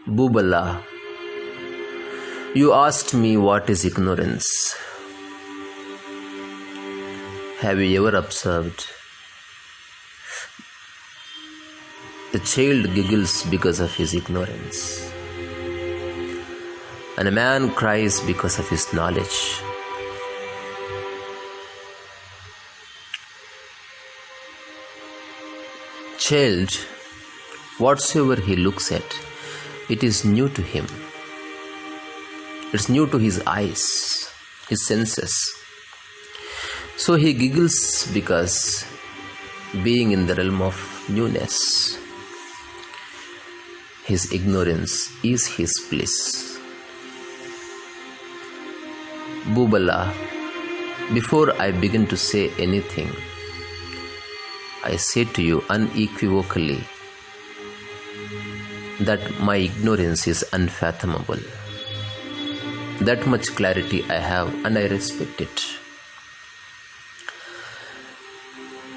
Bubala, you asked me what is ignorance. Have you ever observed? The child giggles because of his ignorance, and a man cries because of his knowledge. Child, whatsoever he looks at, it is new to him. It's new to his eyes, his senses. So he giggles because being in the realm of newness, his ignorance is his bliss. Bubala, before I begin to say anything, I say to you unequivocally that my ignorance is unfathomable. That much clarity I have, and I respect it.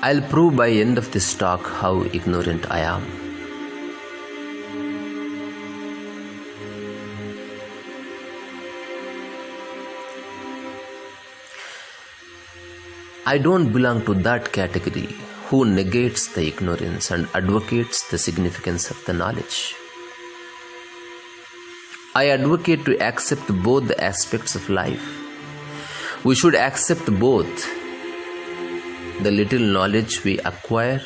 I'll prove by end of this talk how ignorant I am. I don't belong to that category who negates the ignorance and advocates the significance of the knowledge. I advocate to accept both the aspects of life. We should accept both the little knowledge we acquire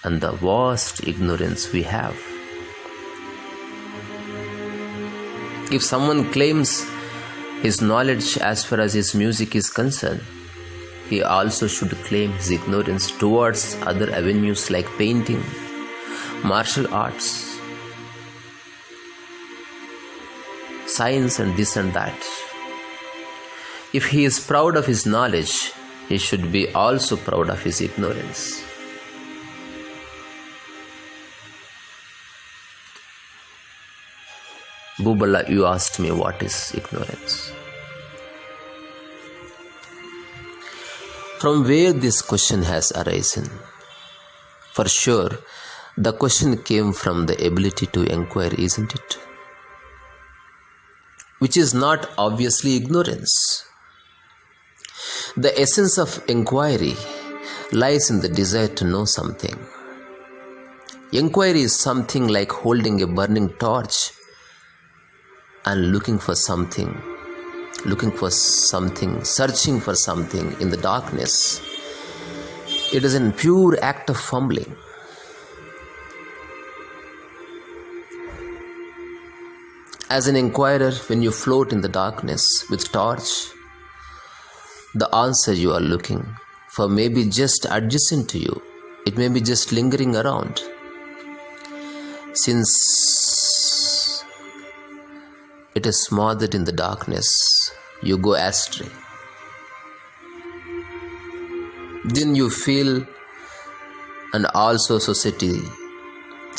and the vast ignorance we have. If someone claims his knowledge as far as his music is concerned, he also should claim his ignorance towards other avenues like painting, martial arts, science, and this and that. If he is proud of his knowledge, he should be also proud of his ignorance. Bubala, you asked me what is ignorance. From where this question has arisen? For sure, the question came from the ability to inquire, isn't it? Which is not obviously ignorance. The essence of inquiry lies in the desire to know something. Inquiry is something like holding a burning torch and looking for something, searching for something in the darkness. It is a pure act of fumbling. As an inquirer, when you float in the darkness with torch, the answer you are looking for may be just adjacent to you. It may be just lingering around. Since it is smothered in the darkness, you go astray. Then you feel, and also society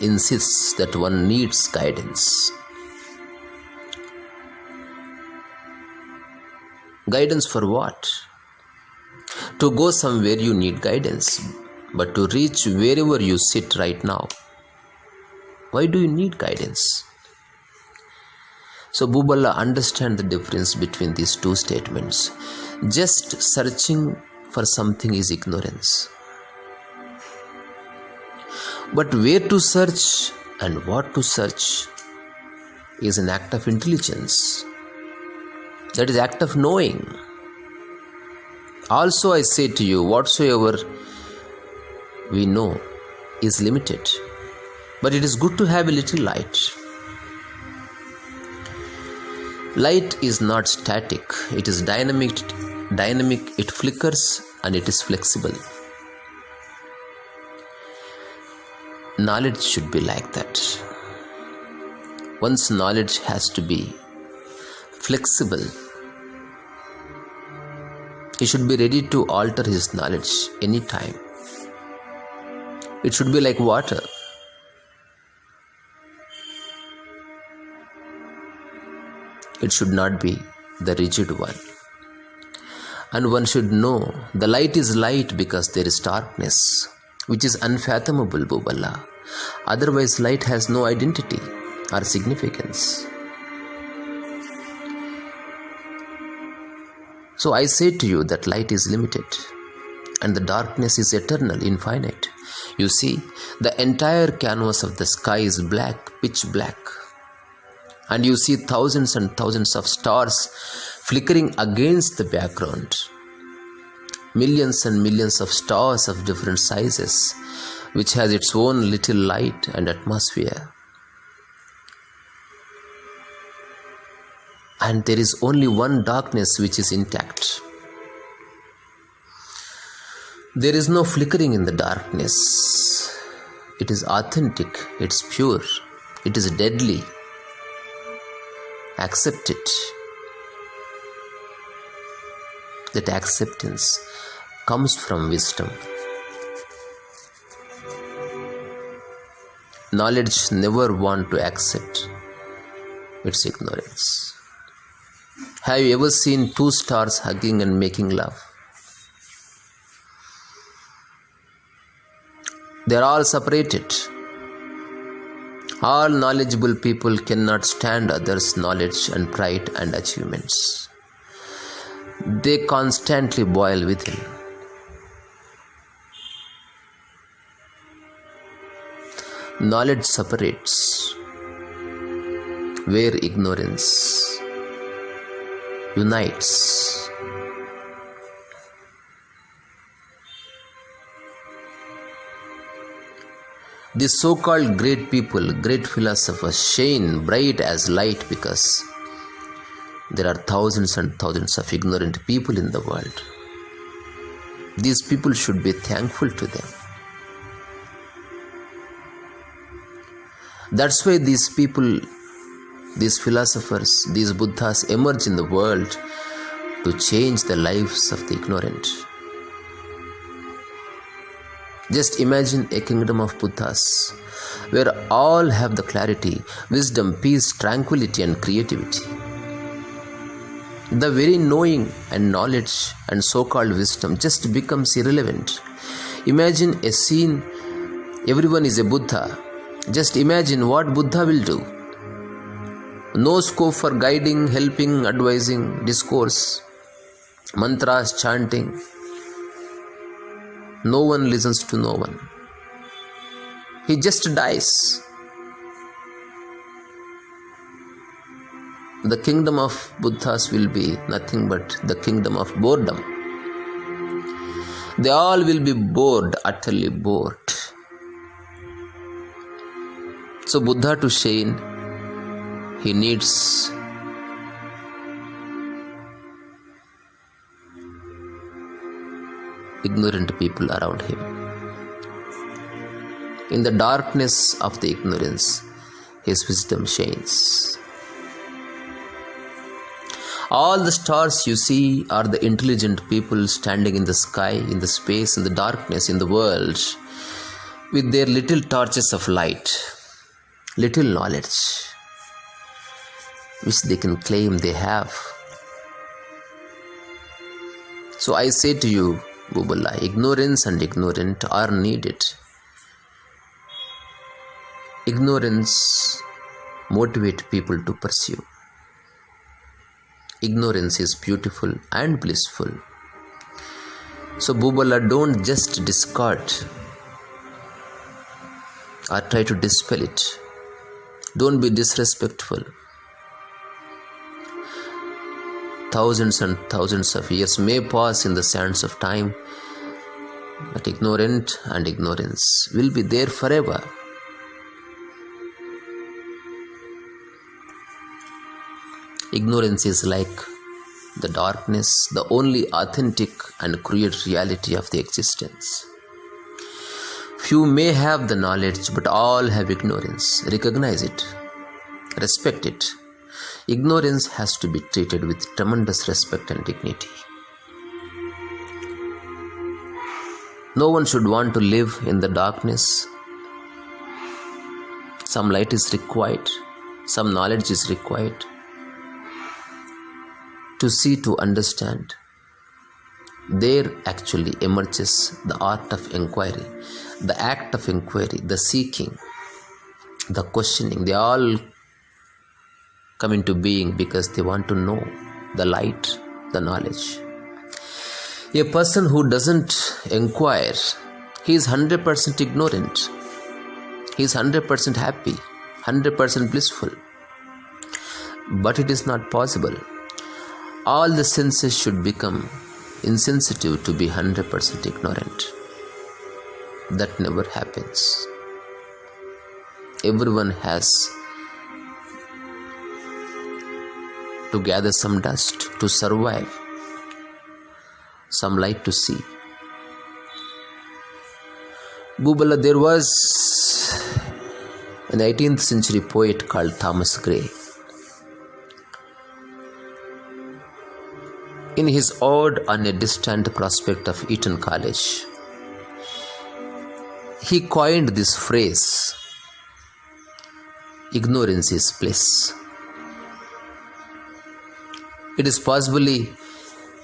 insists that one needs guidance. Guidance for what? To go somewhere you need guidance, but to reach wherever you sit right now, why do you need guidance? So Bubala, understand the difference between these two statements. Just searching for something is ignorance. But where to search and what to search is an act of intelligence. That is act of knowing. Also I say to you, whatsoever we know is limited. But it is good to have a little light. Light is not static. It is dynamic. It flickers and it is flexible. Knowledge should be like that. One's knowledge has to be flexible. He should be ready to alter his knowledge anytime. It should be like water. It should not be the rigid one. And one should know the light is light because there is darkness, which is unfathomable, Bubala. Otherwise, light has no identity. or significance. So I say to you that light is limited and the darkness is eternal, infinite. You see, the entire canvas of the sky is black, pitch black. And you see thousands and thousands of stars flickering against the background. Millions and millions of stars of different sizes, which has its own little light and atmosphere. And there is only one darkness which is intact. There is no flickering in the darkness. It is authentic, it's pure, it is deadly. Accept it. That acceptance comes from wisdom. Knowledge never wants to accept its ignorance. Have you ever seen two stars hugging and making love? They are all separated. All knowledgeable people cannot stand others' knowledge and pride and achievements. They constantly boil within. Knowledge separates, where ignorance unites. These so-called great people, great philosophers, shine bright as light because there are thousands and thousands of ignorant people in the world. These people should be thankful to them. That's why these people, these philosophers, these Buddhas emerge in the world to change the lives of the ignorant. Just imagine a kingdom of Buddhas where all have the clarity, wisdom, peace, tranquility and creativity. The very knowing and knowledge and so-called wisdom just becomes irrelevant. Imagine a scene, everyone is a Buddha. Just imagine what Buddha will do. No scope for guiding, helping, advising, discourse, mantras, chanting. No one listens to no one. He just dies. The kingdom of Buddhas will be nothing but the kingdom of boredom. They all will be bored, utterly bored. So Buddha to shine, he needs ignorant people around him. In the darkness of the ignorance, his wisdom shines. All the stars you see are the intelligent people standing in the sky, in the space, in the darkness, in the world, with their little torches of light, little knowledge, which they can claim they have. So I say to you, Bubala, ignorance and ignorant are needed. Ignorance motivates people to pursue. Ignorance is beautiful and blissful. So Bubala, don't just discard or try to dispel it. Don't be disrespectful. Thousands and thousands of years may pass in the sands of time, but ignorant and ignorance will be there forever. Ignorance is like the darkness, the only authentic and crude reality of the existence. Few may have the knowledge, but all have ignorance. Recognize it. Respect it. Ignorance has to be treated with tremendous respect and dignity. No one should want to live in the darkness. Some light is required. Some knowledge is required. To see, to understand. There actually emerges the art of inquiry, the act of inquiry, the seeking, the questioning. They all come into being because they want to know the light, the knowledge. A person who doesn't inquire, he is 100% ignorant. He is 100% happy, 100% blissful. But it is not possible. All the senses should become insensitive to be 100% ignorant. That never happens. Everyone has to gather some dust to survive, some light to see. Bubala, there was an 18th century poet called Thomas Gray. In his ode on a distant prospect of Eton College, he coined this phrase, ignorance is bliss. It is possibly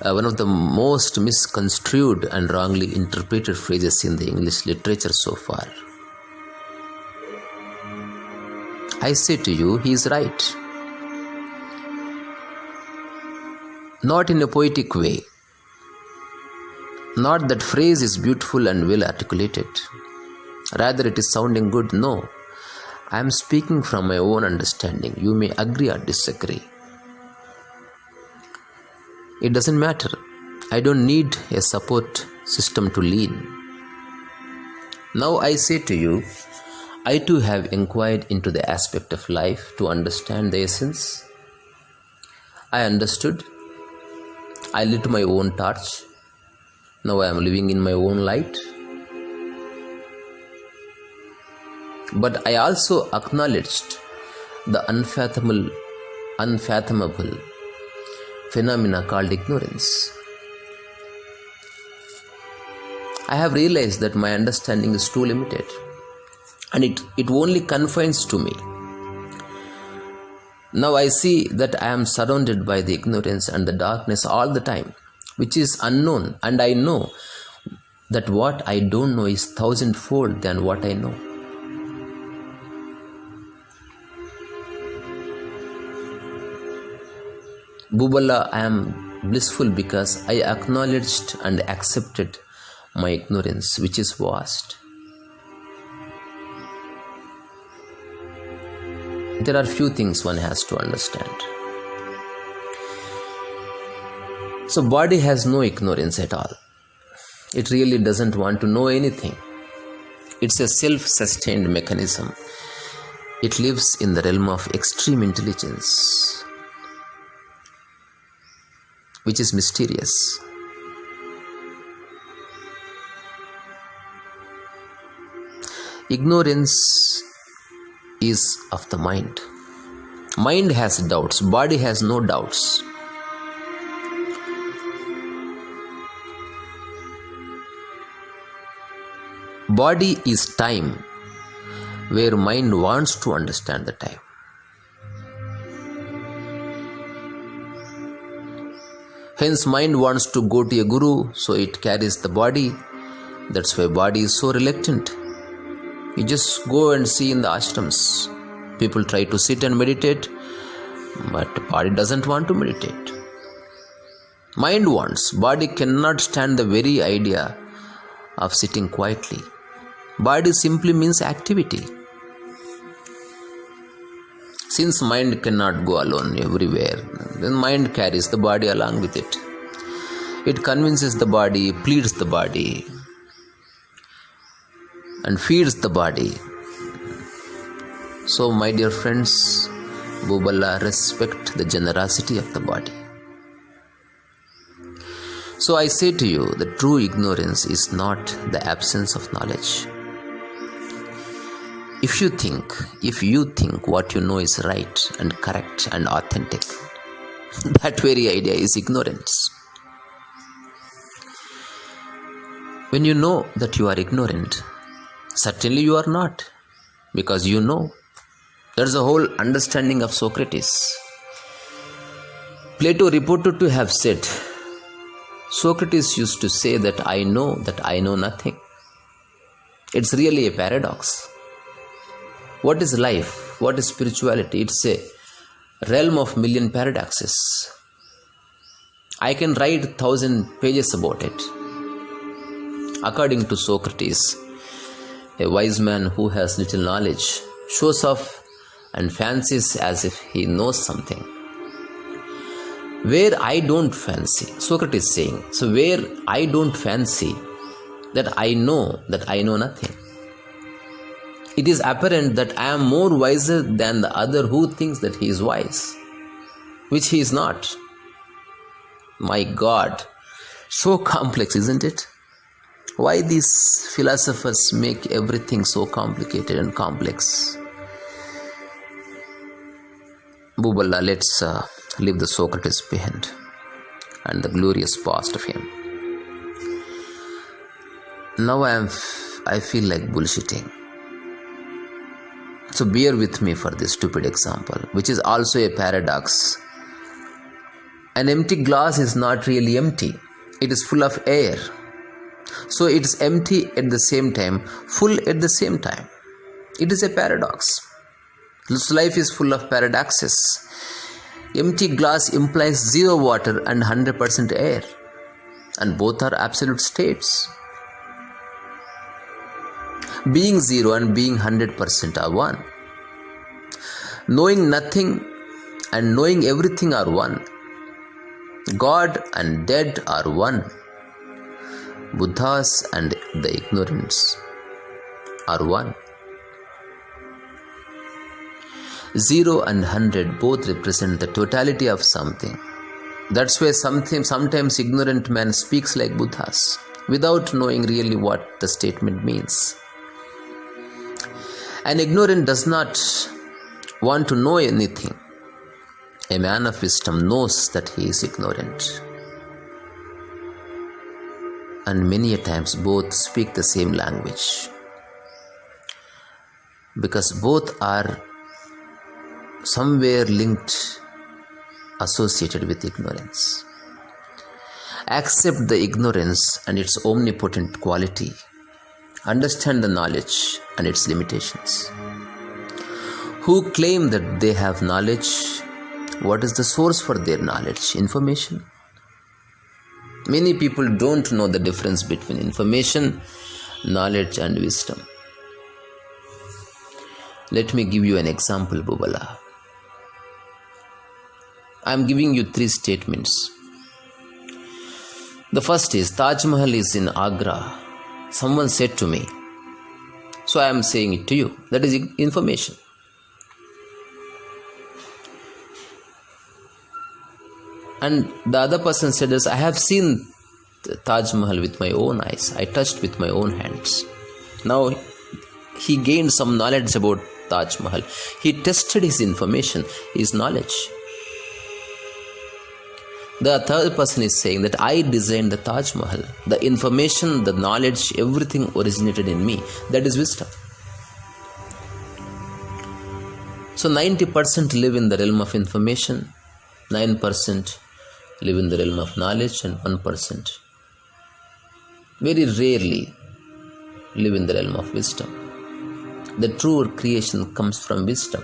one of the most misconstrued and wrongly interpreted phrases in the English literature so far. I say to you, he is right. Not in a poetic way. Not that phrase is beautiful and well articulated. Rather, it is sounding good. No. I am speaking from my own understanding. You may agree or disagree. It doesn't matter. I don't need a support system to lean. Now I say to you, I too have inquired into the aspect of life to understand the essence. I understood. I lit my own torch. Now I am living in my own light. But I also acknowledged the unfathomable phenomena called ignorance. I have realized that my understanding is too limited and it only confines to me. Now I see that I am surrounded by the ignorance and the darkness all the time, which is unknown, and I know that what I don't know is thousandfold than what I know. Bubala, I am blissful because I acknowledged and accepted my ignorance, which is vast. There are few things one has to understand. So body has no ignorance at all. It really doesn't want to know anything. It's a self-sustained mechanism. It lives in the realm of extreme intelligence, which is mysterious. Ignorance is of the mind. Mind has doubts, body has no doubts. Body is time, where mind wants to understand the time. Hence, mind wants to go to a guru, so it carries the body. That's why body is so reluctant. You just go and see in the ashrams. People try to sit and meditate, but the body doesn't want to meditate. Mind wants. Body cannot stand the very idea of sitting quietly. Body simply means activity. Since mind cannot go alone everywhere, then mind carries the body along with it. It convinces the body, pleads the body, and feeds the body. So, my dear friends, Bubala, respect the generosity of the body. So I say to you, the true ignorance is not the absence of knowledge. If you think what you know is right and correct and authentic, that very idea is ignorance. When you know that you are ignorant, certainly you are not, because you know. That's the whole understanding of Socrates. Plato reported to have said, Socrates used to say that I know nothing. It's really a paradox. What is life? What is spirituality? It's a realm of million paradoxes. I can write 1,000 pages about it. According to Socrates, a wise man who has little knowledge shows off and fancies as if he knows something. Where I don't fancy, Socrates is saying, so where I don't fancy that I know nothing. It is apparent that I am more wiser than the other who thinks that he is wise, which he is not. My God, so complex, isn't it? Why these philosophers make everything so complicated and complex? Bubala, let's leave the Socrates behind and the glorious past of him. Now I feel like bullshitting. So bear with me for this stupid example, which is also a paradox. An empty glass is not really empty. It is full of air. So it is empty at the same time, full at the same time. It is a paradox. This life is full of paradoxes. Empty glass implies zero water and 100% air, and both are absolute states. Being zero and being 100% are one. Knowing nothing and knowing everything are one. God and dead are one. Buddhas and the ignorance are one. 0 and 100 both represent the totality of something. That's why sometimes ignorant man speaks like Buddhas without knowing really what the statement means. An ignorant does not want to know anything. A man of wisdom knows that he is ignorant. And many a times both speak the same language, because both are somewhere linked, associated with ignorance. Accept the ignorance and its omnipotent quality. Understand the knowledge and its limitations. Who claim that they have knowledge? What is the source for their knowledge? Information. Many people don't know the difference between information, knowledge and wisdom. Let me give you an example, Bubala. I am giving you 3 statements. The first is, Taj Mahal is in Agra. Someone said to me, so I am saying it to you. That is information. And the other person said, I have seen the Taj Mahal with my own eyes. I touched with my own hands. Now he gained some knowledge about Taj Mahal. He tested his information, his knowledge. The third person is saying that I designed the Taj Mahal. The information, the knowledge, everything originated in me. That is wisdom. So 90% live in the realm of information, 9% live in the realm of knowledge, and 1% very rarely live in the realm of wisdom. The true creation comes from wisdom.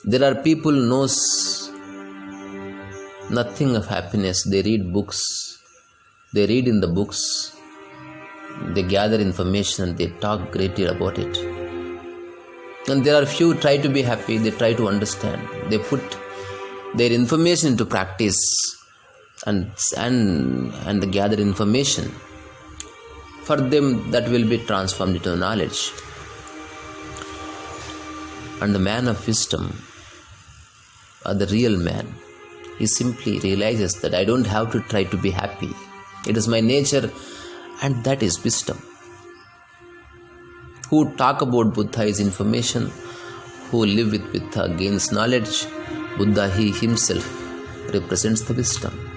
There are people who knows nothing of happiness. They read books. They read in the books. They gather information and they talk greatly about it. And there are few try to be happy. They try to understand. They put their information into practice and they gather information. For them, that will be transformed into knowledge. And the man of wisdom, or the real man, he simply realizes that I don't have to try to be happy. It is my nature, and that is wisdom. Who talk about Buddha is information, who live with Buddha gains knowledge. Buddha, he himself represents the wisdom.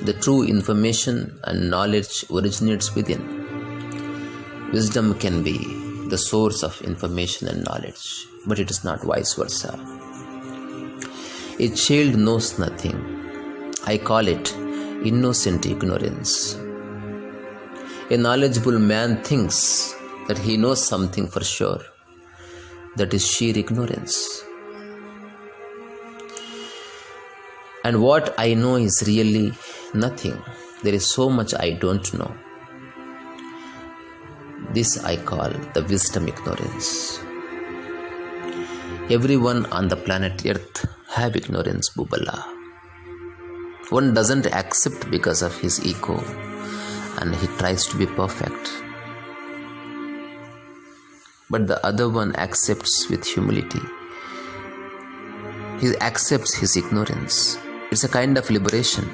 The true information and knowledge originates within. Wisdom can be the source of information and knowledge, but it is not vice versa. A child knows nothing. I call it innocent ignorance. A knowledgeable man thinks that he knows something for sure. That is sheer ignorance. And what I know is really nothing. There is so much I don't know. This I call the wisdom ignorance. Everyone on the planet Earth have ignorance, Bubala. One doesn't accept because of his ego and he tries to be perfect. But the other one accepts with humility. He accepts his ignorance. It's a kind of liberation.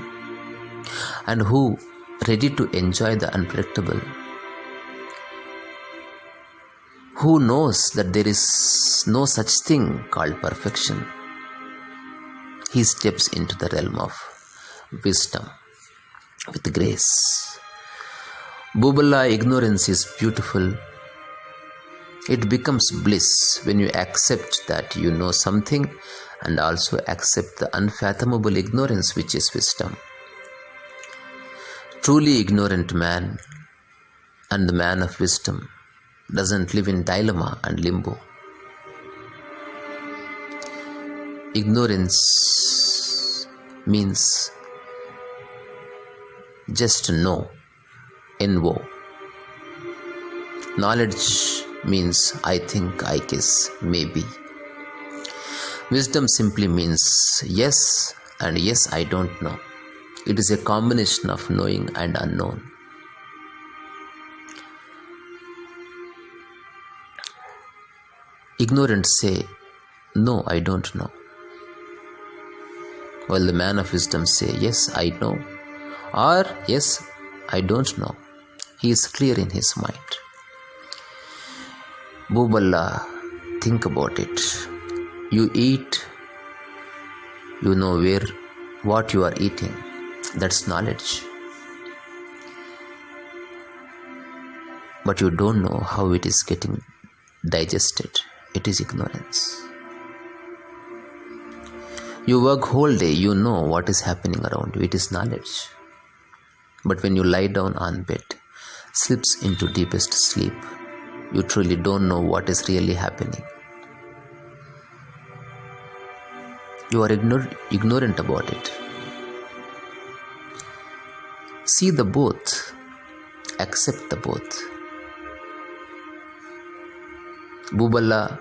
And who ready to enjoy the unpredictable? Who knows that there is no such thing called perfection? He steps into the realm of wisdom with grace. Bubala, ignorance is beautiful. It becomes bliss when you accept that you know something and also accept the unfathomable ignorance which is wisdom. Truly ignorant man and the man of wisdom doesn't live in dilemma and limbo. Ignorance means just know, NO. Knowledge means I think, I guess, maybe. Wisdom simply means yes and yes, I don't know. It is a combination of knowing and unknown. Ignorant say, no, I don't know. While the man of wisdom say, yes, I know, or yes, I don't know. He is clear in his mind. Bubala, think about it. You eat, you know what you are eating. That's knowledge. But you don't know how it is getting digested. It is ignorance. You work whole day, you know what is happening around you. It is knowledge. But when you lie down on bed, slips into deepest sleep, you truly don't know what is really happening. You are ignorant about it. See the both. Accept the both. Bubala,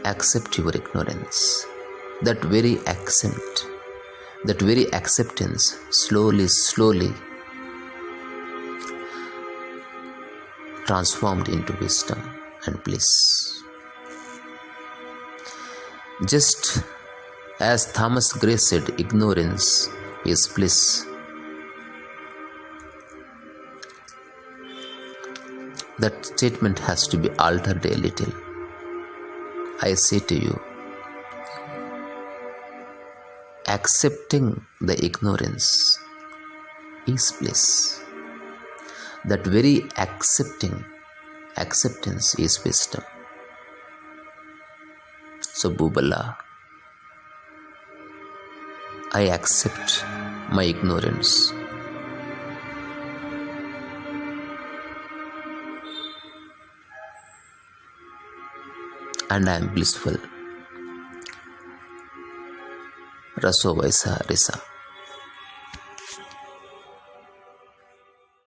accept your ignorance. That very accent, that very acceptance, slowly transformed into wisdom and bliss. Just as Thomas Gray said, ignorance is bliss. That statement has to be altered a little. I say to you, accepting the ignorance is bliss. That very acceptance is wisdom. So Bubala, I accept my ignorance. And I am blissful. Raso, vaisaha, Risa.